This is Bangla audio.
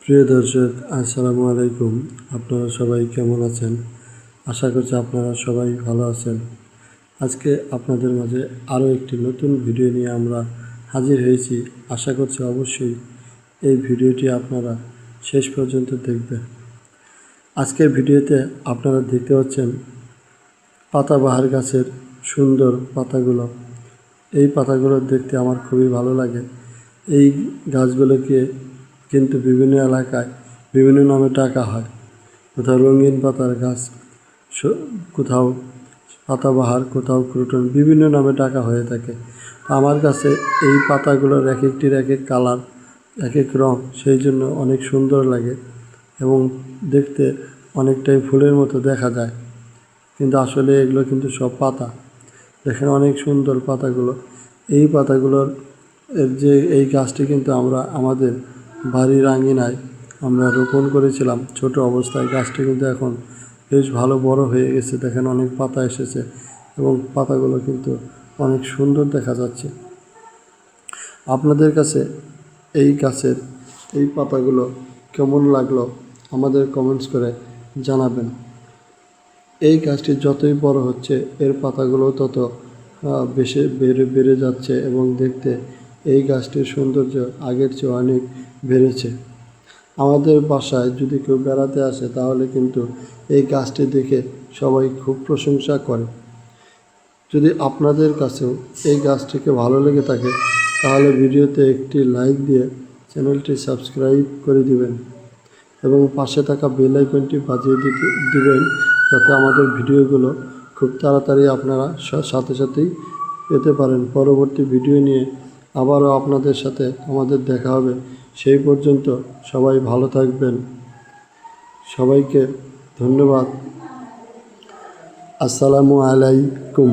প্রিয় দর্শক, আসসালামু আলাইকুম। আপনারা সবাই কেমন আছেন? আশা করছি আপনারা সবাই ভালো আছেন। আজকে আপনাদের মাঝে আরও একটি নতুন ভিডিও নিয়ে আমরা হাজির হয়েছি। আশা করছি অবশ্যই এই ভিডিওটি আপনারা শেষ পর্যন্ত দেখবেন। আজকের ভিডিওতে আপনারা দেখতে পাচ্ছেন পাতাবাহার গাছের সুন্দর পাতাগুলো। এই পাতাগুলো দেখতে আমার খুবই ভালো লাগে। এই গাছগুলোকে কিন্তু বিভিন্ন এলাকায় বিভিন্ন নামে ডাকা হয়। কোথাও রঙিন পাতার গাছ, কোথাও পাতাবাহার, কোথাও ক্রুটন, বিভিন্ন নামে ডাকা হয়ে থাকে। আমার কাছে এই পাতাগুলোর এক একটির এক এক কালার, এক এক রং, সেই জন্য অনেক সুন্দর লাগে এবং দেখতে অনেকটাই ফুলের মতো দেখা যায়। কিন্তু আসলে এগুলো কিন্তু সব পাতা। দেখেন অনেক সুন্দর পাতাগুলো। এই পাতাগুলোর এই গাছটি কিন্তু আমরা আমাদের বাড়ির আঙিনায় আমরা রোপণ করেছিলাম ছোট অবস্থায়। গাছটি কিন্তু এখন বেশ ভালো বড় হয়ে গেছে। দেখেন অনেক পাতা এসেছে এবং পাতাগুলো কিন্তু অনেক সুন্দর দেখা যাচ্ছে। আপনাদের কাছে এই গাছের এই পাতাগুলো কেমন লাগলো আমাদের কমেন্টস করে জানাবেন। এই গাছটি যতই বড় হচ্ছে এর পাতাগুলো তত বেশি বেড়ে যাচ্ছে এবং দেখতে এই গাছটির সৌন্দর্য আগের চেয়ে অনেক বেড়েছে। আমাদের বাসায় যদি কেউ বেড়াতে আসে তাহলে কিন্তু এই গাছটি দেখে সবাই খুব প্রশংসা করে। যদি আপনাদের কাছেও এই গাছটিকে ভালো লেগে থাকে তাহলে ভিডিওতে একটি লাইক দিয়ে চ্যানেলটি সাবস্ক্রাইব করে দিবেন এবং পাশে থাকা বেল আইকনটি বাজিয়ে দিবেন, যাতে আমাদের ভিডিওগুলো খুব তাড়াতাড়ি আপনারা সাথে সাথেই পেতে পারেন। পরবর্তী ভিডিও নিয়ে আবারও আপনাদের সাথে আমাদের দেখা হবে। সেই পর্যন্ত সবাই ভালো থাকবেন। সবাইকে ধন্যবাদ। আসসালামু আলাইকুম।